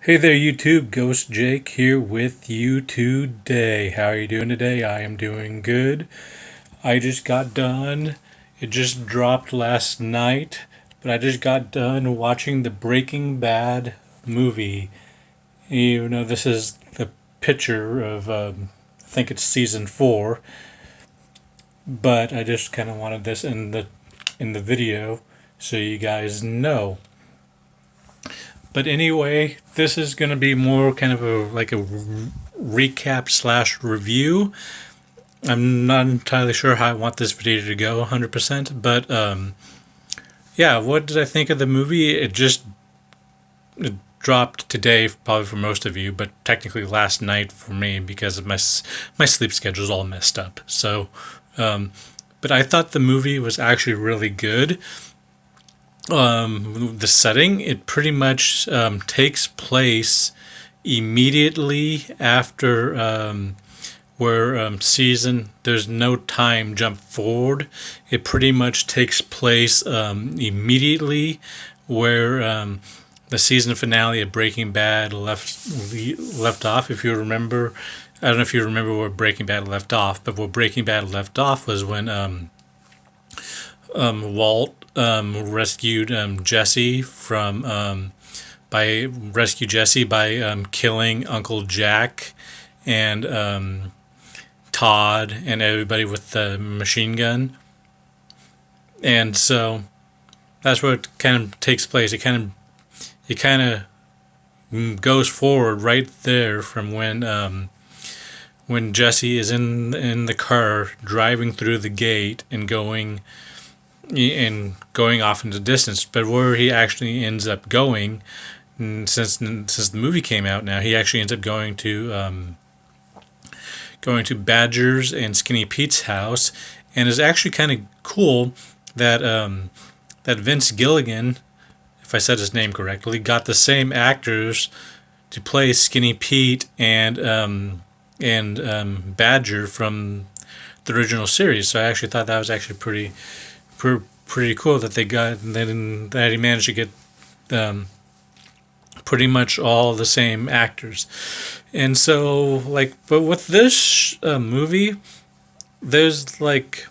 Hey there, YouTube. Ghost Jake here with you today. How are you doing today? I am doing good. I just got done. It just dropped last night, but I just got done watching the Breaking Bad movie. You know, this is the picture of, I think it's season 4, but I just kind of wanted this in the video so you guys know. But anyway, this is going to be more kind of a recap slash review. I'm not entirely sure how I want this video to go 100%, but yeah, what did I think of the movie? It dropped today, probably for most of you, but technically last night for me because of my sleep schedule is all messed up. So, but I thought the movie was actually really good. The setting, it pretty much takes place immediately after where season there's no time jump forward. It pretty much takes place immediately where the season finale of Breaking Bad left off. If you remember, I don't know if you remember where Breaking Bad left off, but where Breaking Bad left off was when Walt rescued Jesse from by killing Uncle Jack and Todd and everybody with the machine gun. And so that's where it kind of takes place. It kind of goes forward right there from when Jesse is in the car driving through the gate and going off into the distance. But where he actually ends up going, since the movie came out now, he actually ends up going to Badger's and Skinny Pete's house, and it's actually kind of cool that that Vince Gilligan, if I said his name correctly, got the same actors to play Skinny Pete and Badger from the original series. So I actually thought that was actually pretty cool that that he managed to get pretty much all the same actors. And so, but with this movie, there's he's,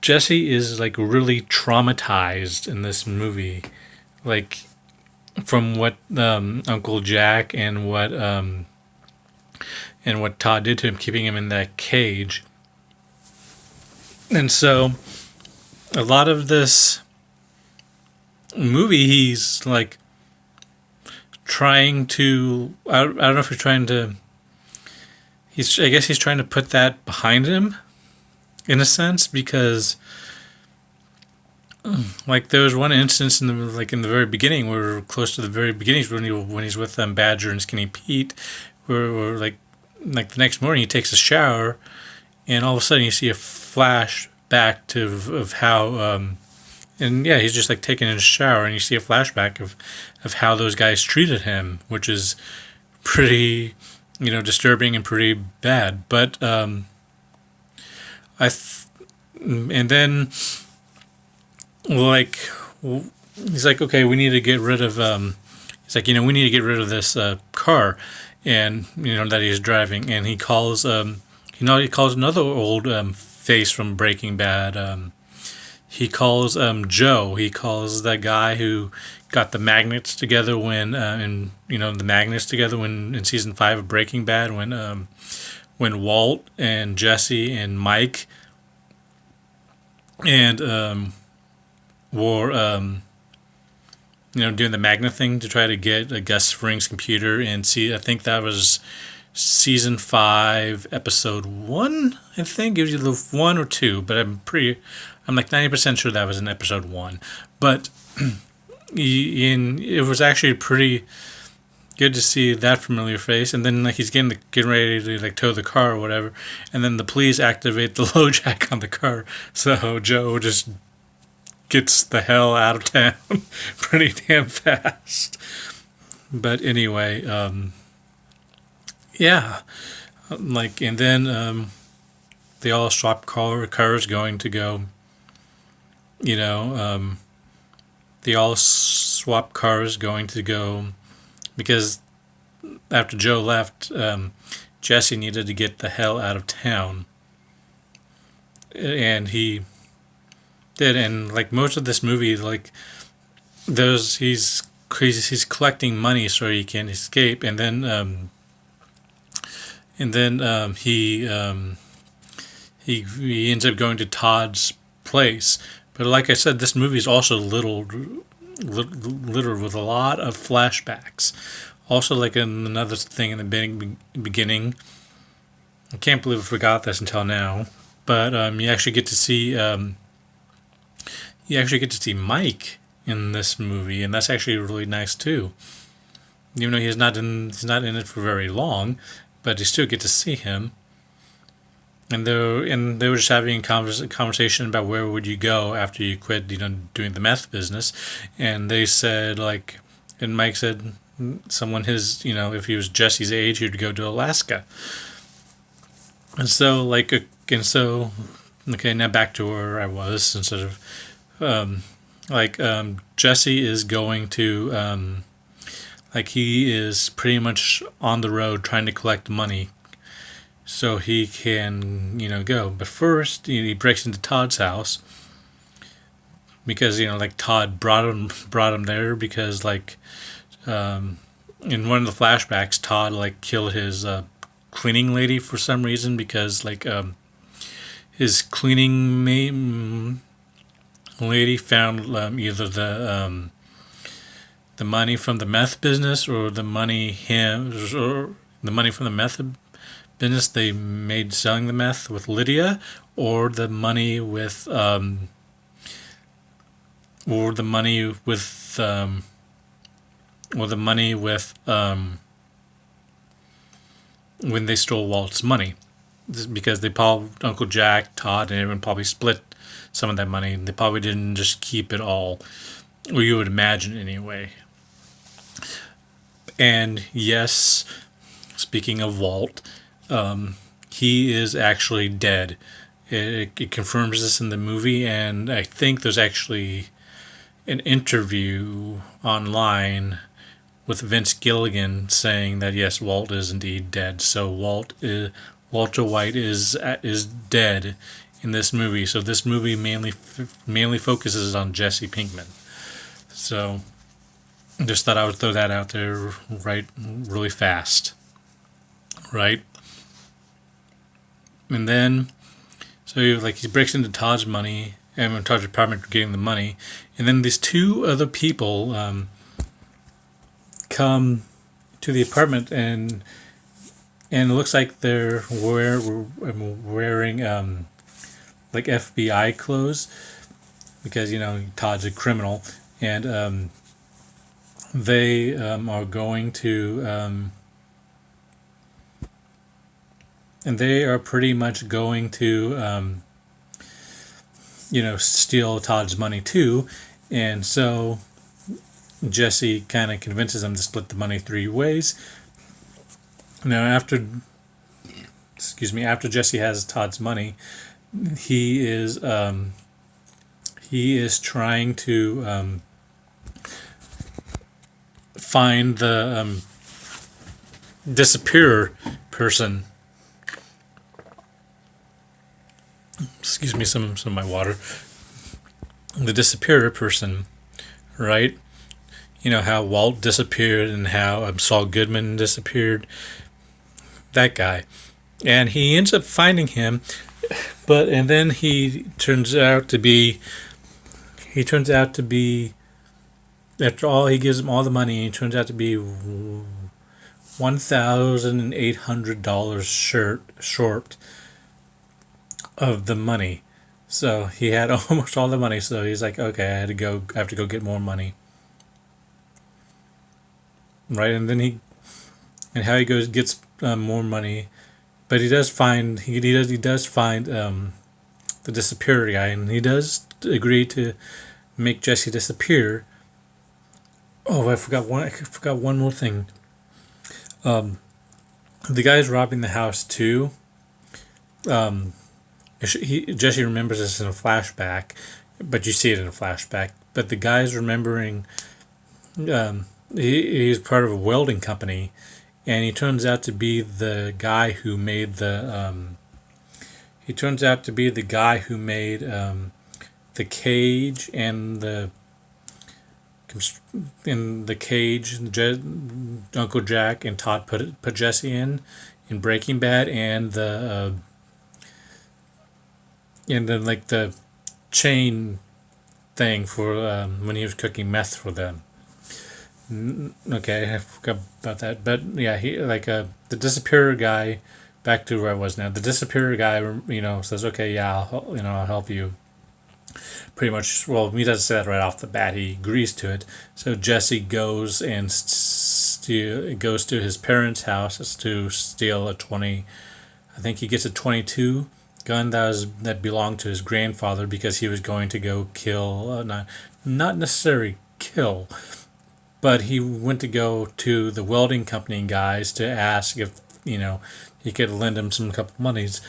Jesse is like really traumatized in this movie, like from what Uncle Jack and what Todd did to him, keeping him in that cage. And so, a lot of this movie, he's like trying to. I don't know if he's trying to. I guess he's trying to put that behind him, in a sense, because like there was one instance in the very beginning, where close to the very beginnings when he's with Badger and Skinny Pete, where like the next morning he takes a shower, and all of a sudden you see a flashback of how and yeah, he's just like taking a shower, and you see a flashback of how those guys treated him, which is pretty disturbing and pretty bad. But I th- and then like he's like, okay, we need to get rid of he's like, we need to get rid of this car, and that he's driving, and he calls he calls another old face from Breaking Bad. He calls Joe. He calls that guy who got the magnets together when in season 5 of Breaking Bad, when Walt and Jesse and Mike and were doing the magnet thing to try to get a Gus Fring's computer, and see, I think that was season 5, episode 1. I think it was either 1 or 2, but I'm like 90% sure that was in episode 1. But it was actually pretty good to see that familiar face. And then like he's getting ready to like tow the car or whatever, and then the police activate the low jack on the car, so Joe just gets the hell out of town pretty damn fast. But anyway, yeah, and then they all swap cars going to go you know, they all swap cars going to go because after Joe left, Jesse needed to get the hell out of town, and he did. And like most of this movie, like there's he's collecting money so he can escape, and then he ends up going to Todd's place. But like I said, this movie is also littered with a lot of flashbacks. Also, like another thing in the beginning, I can't believe I forgot this until now. But you actually get to see Mike in this movie, and that's actually really nice too. Even though he's not in it for very long, but you still get to see him. And they were just having a conversation about where would you go after you quit, doing the meth business, and they said like, and Mike said someone if he was Jesse's age, he'd go to Alaska. And so okay, now back to where I was instead of Jesse is going to he is pretty much on the road trying to collect money so he can go. But first he breaks into Todd's house because Todd brought him there because in one of the flashbacks Todd killed his cleaning lady for some reason because his cleaning lady found either the money from the meth business or the money from the meth business they made selling the meth with Lydia, or the money with or the money with when they stole Walt's money. Because they probably Uncle Jack, Todd, and everyone probably split some of that money. They probably didn't just keep it all, or you would imagine anyway. And yes, speaking of Walt, he is actually dead. It confirms this in the movie, and I think there's actually an interview online with Vince Gilligan saying that yes, Walt is indeed dead. So Walter White is dead in this movie. So this movie mainly focuses on Jesse Pinkman. So just thought I would throw that out there right really fast. Right? And then he breaks into Todd's money and Todd's apartment getting the money. And then these two other people come to the apartment and it looks like they're wearing FBI clothes because Todd's a criminal, and they are going to and they are pretty much going to steal Todd's money too, and so Jesse kind of convinces them to split the money three ways. Now, after Jesse has Todd's money, he is trying to find the disappearer person. Excuse me, some of my water. The disappearer person, right? You know how Walt disappeared and how Saul Goodman disappeared. That guy, and he ends up finding him, and then he turns out to be after all he gives him all the money, he turns out to be $1,800 short of the money. So he had almost all the money. So he's like, okay, I have to go get more money. Right, and then how he gets more money, but he does find the disappearer guy, and he does agree to make Jesse disappear. Oh, I forgot one more thing. The guy's robbing the house too. Jesse remembers this in a flashback, but you see it in a flashback. But the guy's remembering he's part of a welding company, and he turns out to be the guy who made he turns out to be the guy who made the cage and the cage Uncle Jack and Todd put Jesse in Breaking Bad, and the and then like the chain thing for when he was cooking meth for them. Okay, I forgot about that. But yeah, he like the disappearer guy. Back to where I was now. The disappearer guy, says, "Okay, yeah, I'll help you." Pretty much. Well, he doesn't say that right off the bat. He agrees to it. So Jesse goes and goes to his parents' house to steal a 20. I think he gets a 22 gun that belonged to his grandfather because he was going to go kill, not necessarily kill, but he went to go to the welding company guys to ask if he could lend him some couple monies,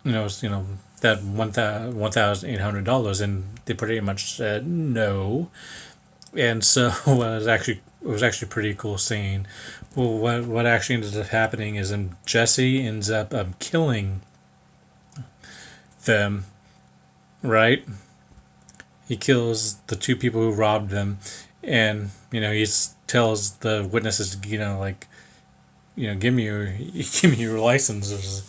that $1,800, and they pretty much said no. And so it was actually a pretty cool scene. Well, what actually ended up happening is Jesse ends up killing them, right? He kills the two people who robbed them, and he tells the witnesses, give me your give me your license,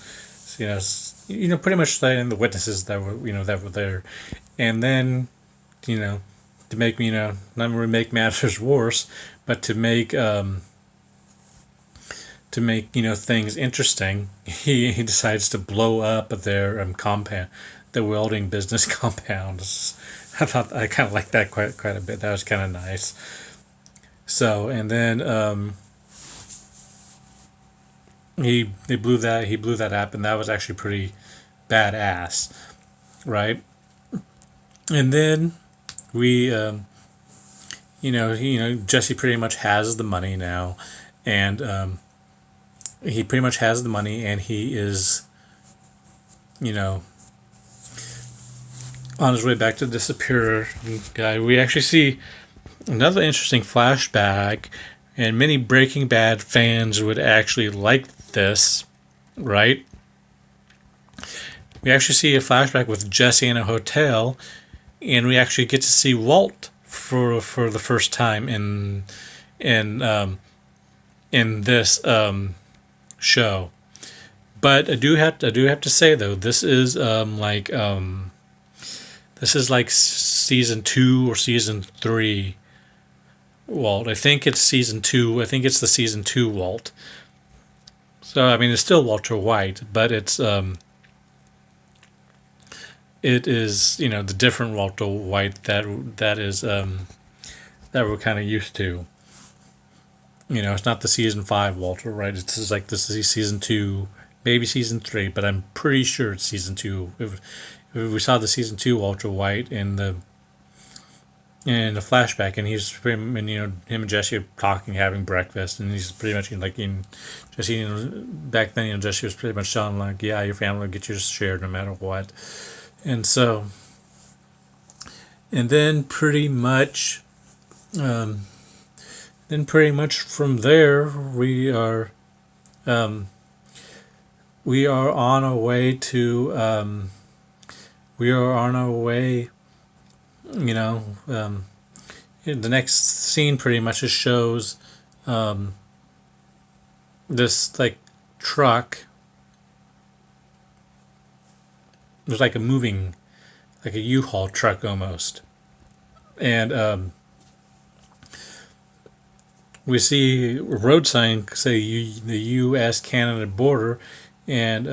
pretty much citing the witnesses that were there, and then to make not really make matters worse, but to make things interesting, he decides to blow up their compound, the welding business compound. I kind of like that quite a bit. That was kind of nice. So and then he blew that up, and that was actually pretty badass, right? And then we Jesse pretty much has the money now, and he pretty much has the money, and he is on his way back to the disappearer guy. We actually see another interesting flashback, and many Breaking Bad fans would actually like this, right? We actually see a flashback with Jesse in a hotel, and we actually get to see Walt for the first time in this show. But I do have to say though, this is like season 2 or season 3 Walt. I think it's season 2. I think it's the season 2 Walt. So I mean, it's still Walter White, but it is the different Walter White that is that we're kind of used to. It's not the season 5 Walter, right? It's just like this is season 2, maybe season 3, but I'm pretty sure it's season 2. If we saw the season 2 Walter White in the flashback, and he's pretty, and him and Jesse are talking, having breakfast, and he's pretty much Jesse, back then, Jesse was pretty much telling him, yeah, your family will get your share no matter what. And so, and then pretty much from there we are on our way to the next scene pretty much just shows this like truck. There's like a moving, like a U-Haul truck almost, and we see a road sign say the U.S.-Canada border, and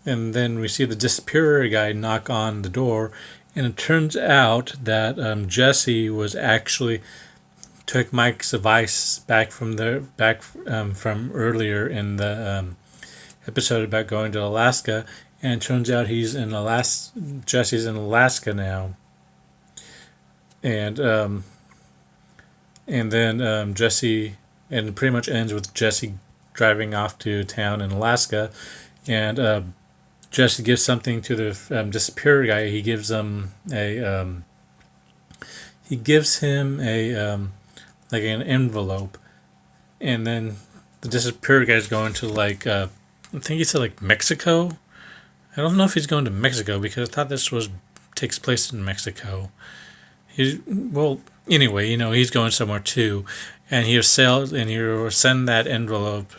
then we see the disappearer guy knock on the door, and it turns out that Jesse was actually took Mike's advice back from from earlier in the episode about going to Alaska, and it turns out he's in Alaska. Jesse's in Alaska now, and then Jesse, and it pretty much ends with Jesse driving off to town in Alaska, and Jesse gives something to the disappeared guy. He gives him a like an envelope, and then the disappeared guy's going to like I think he said like Mexico. I don't know if he's going to Mexico because I thought this was takes place in Mexico. Anyway, he's going somewhere too, and he'll send that envelope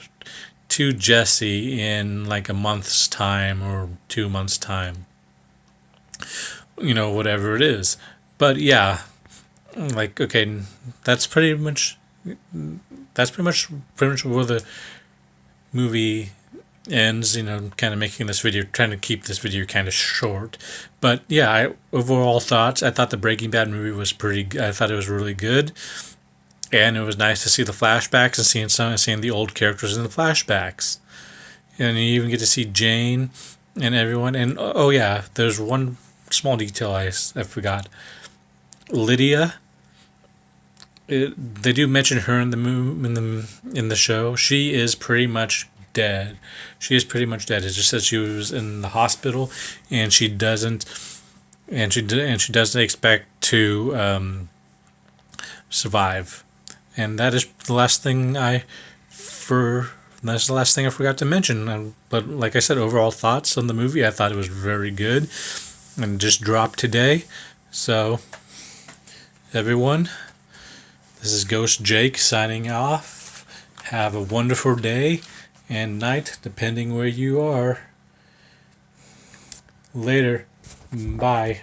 to Jesse in like a month's time or 2 months' time. Whatever it is. But yeah, like okay, that's pretty much where the movie ends. Kind of making this video, trying to keep this video kind of short. But yeah, overall thoughts. I thought the Breaking Bad movie was pretty. I thought it was really good, and it was nice to see the flashbacks and seeing the old characters in the flashbacks, and you even get to see Jane and everyone. And oh yeah, there's one small detail I forgot. Lydia. They do mention her in the show. She is pretty much dead. She is pretty much dead. It just says she was in the hospital, and she doesn't expect to survive. And that is the last thing that's the last thing I forgot to mention. But like I said, overall thoughts on the movie, I thought it was very good, and just dropped today. So everyone, this is Ghost Jake signing off. Have a wonderful day and night, depending where you are. Later. Bye.